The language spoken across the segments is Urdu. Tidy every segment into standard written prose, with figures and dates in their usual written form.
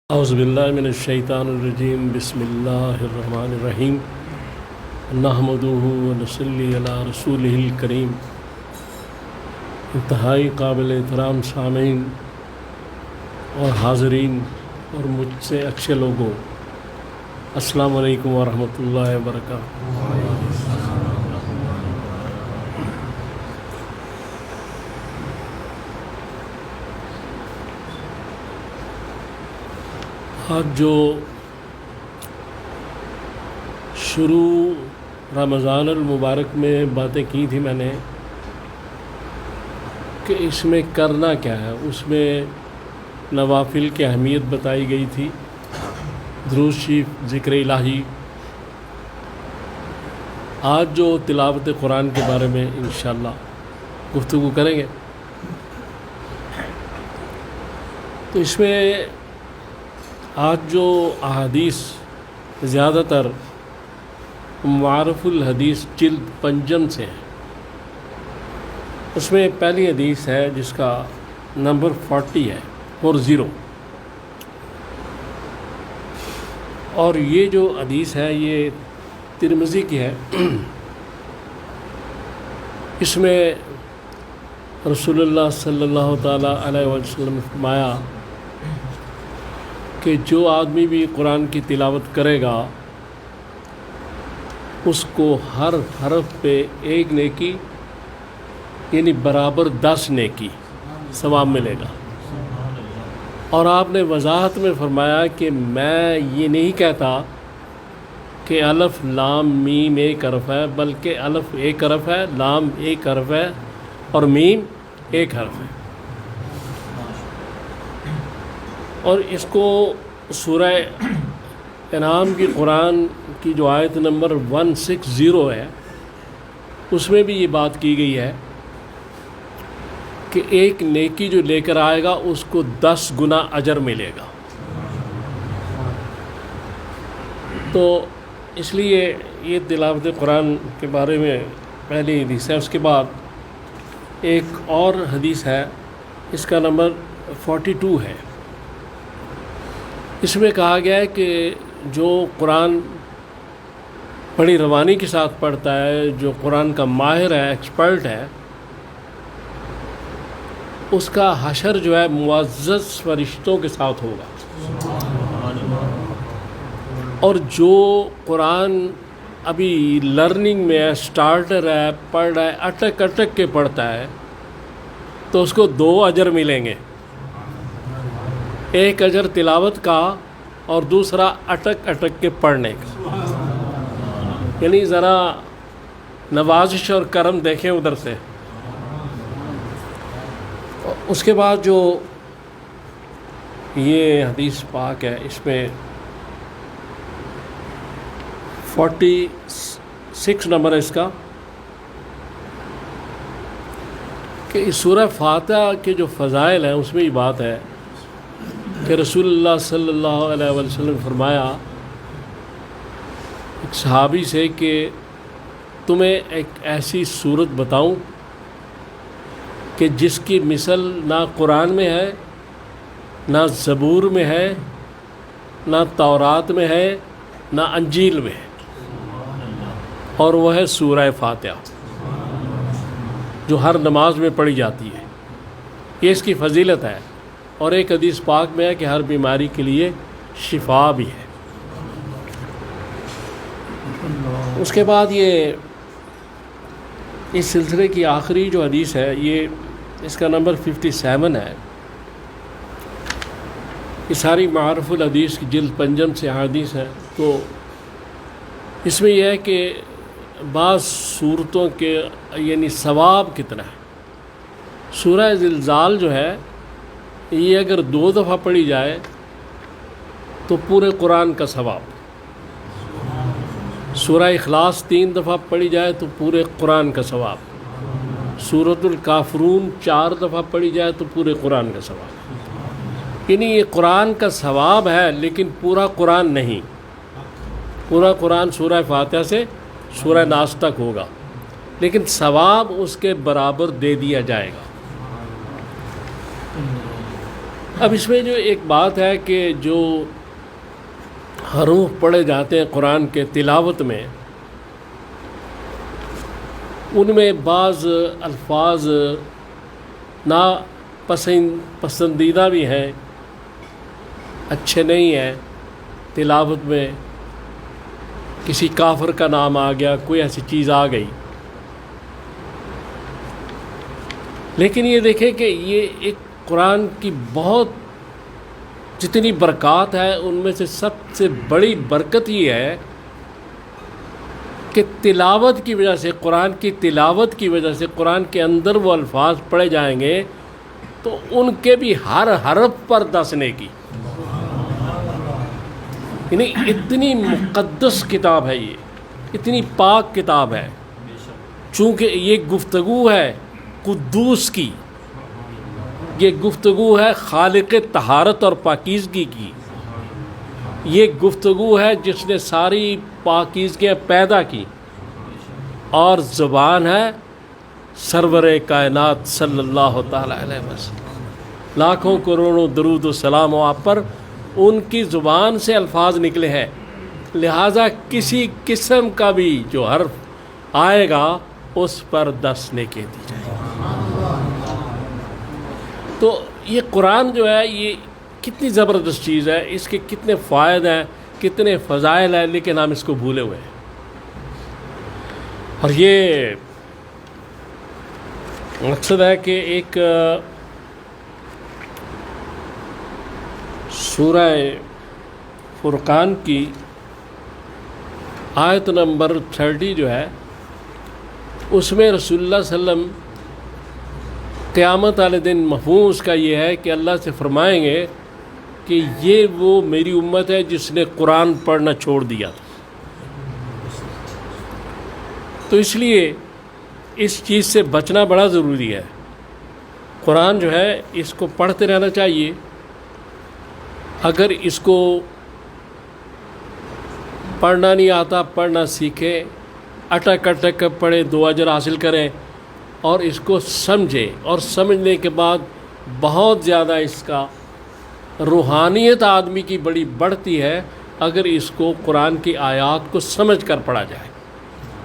اعوذ باللہ من الشیطان الرجیم بسم اللہ الرحمن الرحیم نحمدہ ونصلی علی رسولہ الکریم۔ انتہائی قابل احترام سامعین اور حاضرین اور مجھ سے اچھے لوگوں، السلام علیکم ورحمۃ اللہ وبرکاتہ۔ آج جو شروع رمضان المبارک میں باتیں کی تھی میں نے کہ اس میں کرنا کیا ہے، اس میں نوافل کی اہمیت بتائی گئی تھی، درود شریف، ذکر الہی۔ آج جو تلاوت قرآن کے بارے میں انشاءاللہ گفتگو کریں گے، تو اس میں آج جو احادیث زیادہ تر معارف الحدیث جلد پنجم سے ہیں، اس میں پہلی حدیث ہے جس کا نمبر 40 ہے، 40، اور یہ جو حدیث ہے یہ ترمذی کی ہے۔ اس میں رسول اللہ صلی اللہ تعالیٰ علیہ وسلم نے فرمایا کہ جو آدمی بھی قرآن کی تلاوت کرے گا اس کو ہر حرف پہ ایک نیکی یعنی برابر 10 نیکی ثواب ملے گا۔ اور آپ نے وضاحت میں فرمایا کہ میں یہ نہیں کہتا کہ الف لام میم ایک حرف ہے، بلکہ الف ایک حرف ہے، لام ایک حرف ہے اور میم ایک حرف ہے۔ اور اس کو سورہ انعام کی قرآن کی جو آیت نمبر 160 ہے اس میں بھی یہ بات کی گئی ہے کہ ایک نیکی جو لے کر آئے گا اس کو 10 گنا اجر ملے گا۔ تو اس لیے یہ تلاوت قرآن کے بارے میں پہلی حدیث ہے۔ اس کے بعد ایک اور حدیث ہے، اس کا نمبر 42 ہے۔ اس میں کہا گیا ہے کہ جو قرآن بڑی روانی کے ساتھ پڑھتا ہے، جو قرآن کا ماہر ہے، ایکسپرٹ ہے، اس کا حشر جو ہے معزز فرشتوں کے ساتھ ہوگا۔ اور جو قرآن ابھی لرننگ میں ہے، سٹارٹر ہے، پڑھ رہا ہے، اٹک اٹک کے پڑھتا ہے، تو اس کو 2 اجر ملیں گے، ایک اجر تلاوت کا اور دوسرا اٹک اٹک کے پڑھنے کا۔ یعنی ذرا نوازش اور کرم دیکھیں ادھر سے۔ اس کے بعد جو یہ حدیث پاک ہے، اس میں 46 نمبر ہے اس کا، کہ اس سورہ فاتحہ کے جو فضائل ہیں اس میں یہ بات ہے کہ رسول اللہ صلی اللہ علیہ وسلم نے فرمایا ایک صحابی سے کہ تمہیں ایک ایسی صورت بتاؤں کہ جس کی مثل نہ قرآن میں ہے، نہ زبور میں ہے، نہ تورات میں ہے، نہ انجیل میں ہے، اور وہ ہے سورہ فاتحہ، جو ہر نماز میں پڑھی جاتی ہے۔ یہ اس کی فضیلت ہے۔ اور ایک حدیث پاک میں ہے کہ ہر بیماری کے لیے شفا بھی ہے۔ اس کے بعد یہ اس سلسلے کی آخری جو حدیث ہے، یہ اس کا نمبر 57 ہے۔ یہ ساری معارف الحدیث کی جلد پنجم سے حدیث ہے۔ تو اس میں یہ ہے کہ بعض صورتوں کے یعنی ثواب کتنا ہے۔ سورہ زلزال جو ہے یہ اگر 2 دفعہ پڑھی جائے تو پورے قرآن کا ثواب۔ سورہ اخلاص 3 دفعہ پڑھی جائے تو پورے قرآن کا ثواب۔ سورۃ الکافرون 4 دفعہ پڑھی جائے تو پورے قرآن کا ثواب۔ یعنی یہ قرآن کا ثواب ہے، لیکن پورا قرآن نہیں۔ پورا قرآن سورہ فاتحہ سے سورہ ناس تک ہوگا، لیکن ثواب اس کے برابر دے دیا جائے گا۔ اب اس میں جو ایک بات ہے کہ جو حروف پڑھے جاتے ہیں قرآن کے تلاوت میں، ان میں بعض الفاظ پسندیدہ بھی ہیں، اچھے نہیں ہیں۔ تلاوت میں کسی کافر کا نام آ گیا، کوئی ایسی چیز آ گئی، لیکن یہ دیکھیں کہ یہ ایک قرآن کی بہت جتنی برکات ہے، ان میں سے سب سے بڑی برکت یہ ہے کہ تلاوت کی وجہ سے، قرآن کی تلاوت کی وجہ سے، قرآن کے اندر وہ الفاظ پڑھے جائیں گے تو ان کے بھی ہر حرف پر 10 نیکی، یعنی اتنی مقدس کتاب ہے، یہ اتنی پاک کتاب ہے، چونکہ یہ گفتگو ہے قدوس کی، یہ گفتگو ہے خالق طہارت اور پاکیزگی کی، یہ گفتگو ہے جس نے ساری پاکیزگیاں پیدا کی، اور زبان ہے سرور کائنات صلی اللہ تعالیٰ علیہ وسلم، لاکھوں کروڑوں درود و سلام ہو آپ پر، ان کی زبان سے الفاظ نکلے ہیں، لہٰذا کسی قسم کا بھی جو حرف آئے گا اس پر 10 نیکی دی جائے گی۔ تو یہ قرآن جو ہے یہ کتنی زبردست چیز ہے، اس کے کتنے فوائد ہیں، کتنے فضائل ہیں، لیکن ہم اس کو بھولے ہوئے ہیں۔ اور یہ مقصد ہے کہ ایک سورہ فرقان کی آیت نمبر 30 جو ہے، اس میں رسول اللہ صلی اللہ علیہ وسلم قیامت والے دن مفہوم اس کا یہ ہے کہ اللہ سے فرمائیں گے کہ یہ وہ میری امت ہے جس نے قرآن پڑھنا چھوڑ دیا تھا، تو اس لیے اس چیز سے بچنا بڑا ضروری ہے۔ قرآن جو ہے اس کو پڑھتے رہنا چاہیے، اگر اس کو پڑھنا نہیں آتا پڑھنا سیکھے، اٹک اٹک کر پڑھے، 2 اجر حاصل کریں، اور اس کو سمجھے، اور سمجھنے کے بعد بہت زیادہ اس کا روحانیت آدمی کی بڑی بڑھتی ہے اگر اس کو قرآن کی آیات کو سمجھ کر پڑھا جائے۔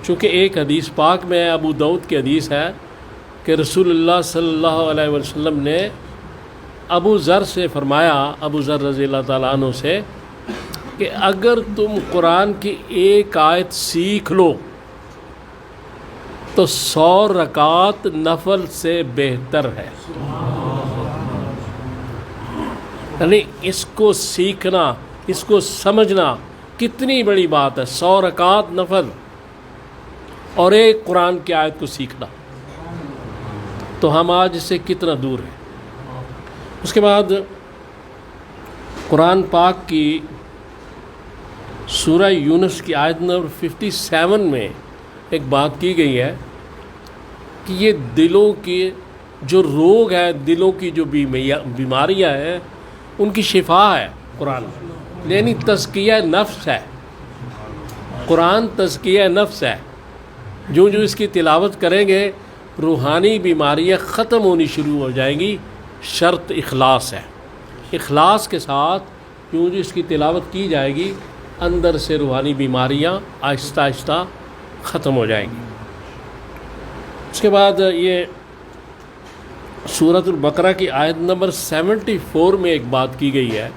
چونکہ ایک حدیث پاک میں ابو داؤد کی حدیث ہے کہ رسول اللہ صلی اللہ علیہ وسلم نے ابو ذر سے فرمایا، ابو ذر رضی اللہ تعالیٰ عنہ سے، کہ اگر تم قرآن کی ایک آیت سیکھ لو تو 100 رکعت نفل سے بہتر ہے۔ یعنی اس کو سیکھنا، اس کو سمجھنا کتنی بڑی بات ہے، 100 رکعت نفل اور ایک قرآن کی آیت کو سیکھنا، تو ہم آج اس سے کتنا دور ہیں۔ اس کے بعد قرآن پاک کی سورہ یونس کی آیت نمبر 57 میں ایک بات کی گئی ہے کہ یہ دلوں کے جو روگ ہے، دلوں کی جو بیماریاں ہیں، ان کی شفا ہے قرآن، یعنی تزکیہ نفس ہے، قرآن تزکیہ نفس ہے۔ جو اس کی تلاوت کریں گے روحانی بیماریاں ختم ہونی شروع ہو جائیں گی، شرط اخلاص ہے۔ اخلاص کے ساتھ جو اس کی تلاوت کی جائے گی، اندر سے روحانی بیماریاں آہستہ آہستہ ختم ہو جائیں گی۔ اس کے بعد یہ سورۃ البقرہ کی آیت نمبر 74 میں ایک بات کی گئی ہے،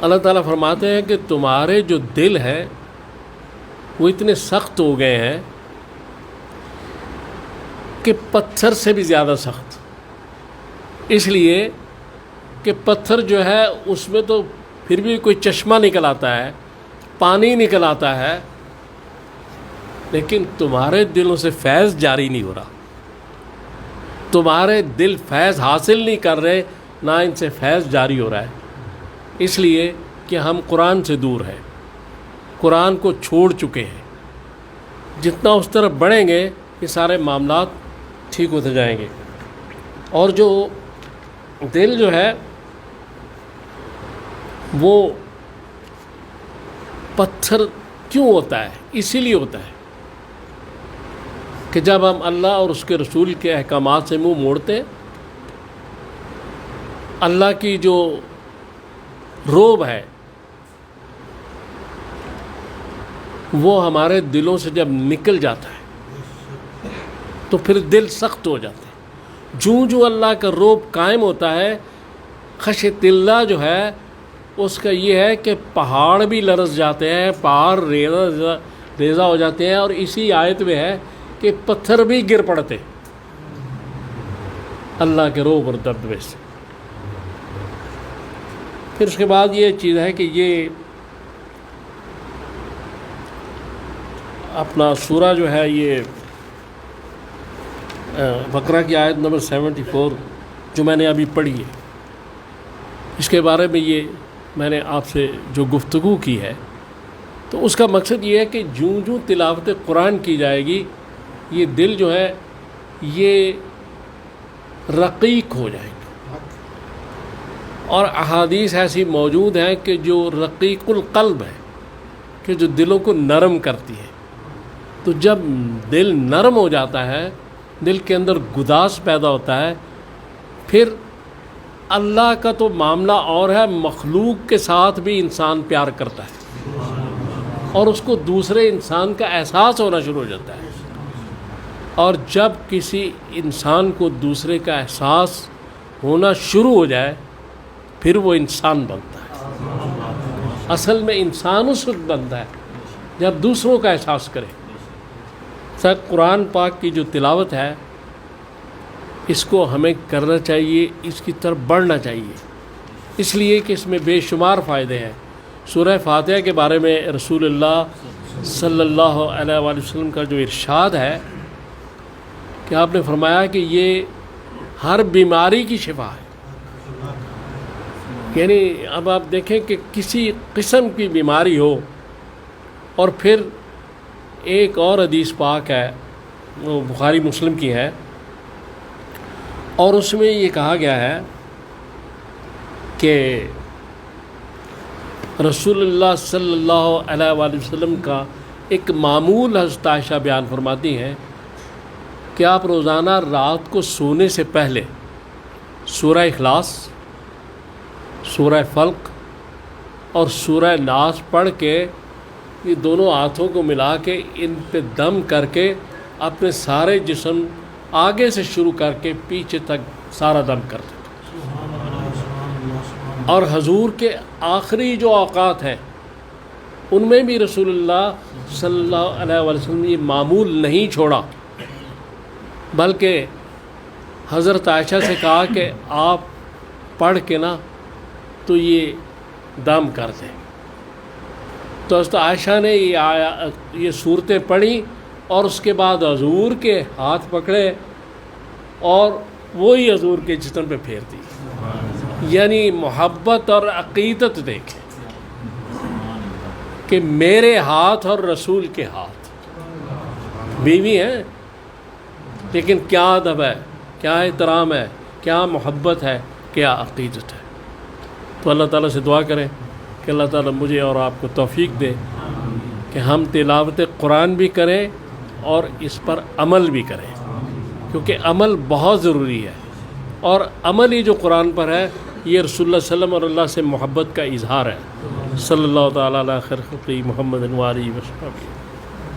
اللہ تعالیٰ فرماتے ہیں کہ تمہارے جو دل ہیں وہ اتنے سخت ہو گئے ہیں کہ پتھر سے بھی زیادہ سخت، اس لیے کہ پتھر جو ہے اس میں تو پھر بھی کوئی چشمہ نکل آتا ہے، پانی نکل آتا ہے، لیکن تمہارے دلوں سے فیض جاری نہیں ہو رہا، تمہارے دل فیض حاصل نہیں کر رہے، نہ ان سے فیض جاری ہو رہا ہے، اس لیے کہ ہم قرآن سے دور ہیں، قرآن کو چھوڑ چکے ہیں۔ جتنا اس طرف بڑھیں گے یہ سارے معاملات ٹھیک ہوتے جائیں گے۔ اور جو دل جو ہے وہ پتھر کیوں ہوتا ہے؟ اسی لیے ہوتا ہے کہ جب ہم اللہ اور اس کے رسول کے احکامات سے منہ موڑتے، اللہ کی جو روب ہے وہ ہمارے دلوں سے جب نکل جاتا ہے تو پھر دل سخت ہو جاتا ہے. جوں اللہ کا روب قائم ہوتا ہے، خشیت اللہ جو ہے اس کا یہ ہے کہ پہاڑ بھی لرز جاتے ہیں، پہاڑ ریزہ ہو جاتے ہیں، اور اسی آیت میں ہے کہ پتھر بھی گر پڑتے اللہ کے روب اور دبدبے سے. پھر اس کے بعد یہ چیز ہے کہ یہ اپنا سورہ جو ہے یہ بقرہ کی آیت نمبر 74 جو میں نے ابھی پڑھی ہے، اس کے بارے میں یہ میں نے آپ سے جو گفتگو کی ہے، تو اس کا مقصد یہ ہے کہ جوں تلاوت قرآن کی جائے گی یہ دل جو ہے یہ رقیق ہو جائے گا. اور احادیث ایسی موجود ہیں کہ جو رقیق القلب ہے، کہ جو دلوں کو نرم کرتی ہے. تو جب دل نرم ہو جاتا ہے، دل کے اندر گداس پیدا ہوتا ہے، پھر اللہ کا تو معاملہ اور ہے، مخلوق کے ساتھ بھی انسان پیار کرتا ہے اور اس کو دوسرے انسان کا احساس ہونا شروع ہو جاتا ہے. اور جب کسی انسان کو دوسرے کا احساس ہونا شروع ہو جائے پھر وہ انسان بنتا ہے. اصل میں انسان اس وقت بنتا ہے جب دوسروں کا احساس کرے. سر قرآن پاک کی جو تلاوت ہے اس کو ہمیں کرنا چاہیے، اس کی طرف بڑھنا چاہیے، اس لیے کہ اس میں بے شمار فائدے ہیں. سورہ فاتحہ کے بارے میں رسول اللہ صلی اللہ علیہ وآلہ وسلم کا جو ارشاد ہے کہ آپ نے فرمایا کہ یہ ہر بیماری کی شفا ہے. یعنی اب آپ دیکھیں کہ کسی قسم کی بیماری ہو، اور پھر ایک اور حدیث پاک ہے وہ بخاری مسلم کی ہے، اور اس میں یہ کہا گیا ہے کہ رسول اللہ صلی اللہ علیہ وآلہ وسلم کا ایک معمول حضرت عائشہ بیان فرماتی ہیں کہ آپ روزانہ رات کو سونے سے پہلے سورہ اخلاص، سورہ فلق اور سورہ ناس پڑھ کے یہ دونوں ہاتھوں کو ملا کے ان پہ دم کر کے اپنے سارے جسم آگے سے شروع کر کے پیچھے تک سارا دم کرتے تھے. اور حضور کے آخری جو اوقات ہیں ان میں بھی رسول اللہ صلی اللہ علیہ وسلم نے یہ معمول نہیں چھوڑا، بلکہ حضرت عائشہ سے کہا کہ آپ پڑھ کے نا تو یہ دم کر دیں. تو حضرت عائشہ نے یہ صورتیں پڑھی اور اس کے بعد حضور کے ہاتھ پکڑے اور وہی حضور کے جسم پہ پھیر دی. یعنی محبت اور عقیدت دیکھیں کہ میرے ہاتھ اور رسول کے ہاتھ. بیوی ہیں لیکن کیا ادب ہے، کیا احترام ہے، کیا محبت ہے، کیا عقیدت ہے. تو اللہ تعالیٰ سے دعا کریں کہ اللہ تعالیٰ مجھے اور آپ کو توفیق دے کہ ہم تلاوت قرآن بھی کریں اور اس پر عمل بھی کریں، کیونکہ عمل بہت ضروری ہے. اور عمل ہی جو قرآن پر ہے یہ رسول اللہ صلی اللہ علیہ وسلم اور اللہ سے محبت کا اظہار ہے. صلی اللہ تعالیٰ علیہ خیر خلقہ محمد و آلہ وصحبہ.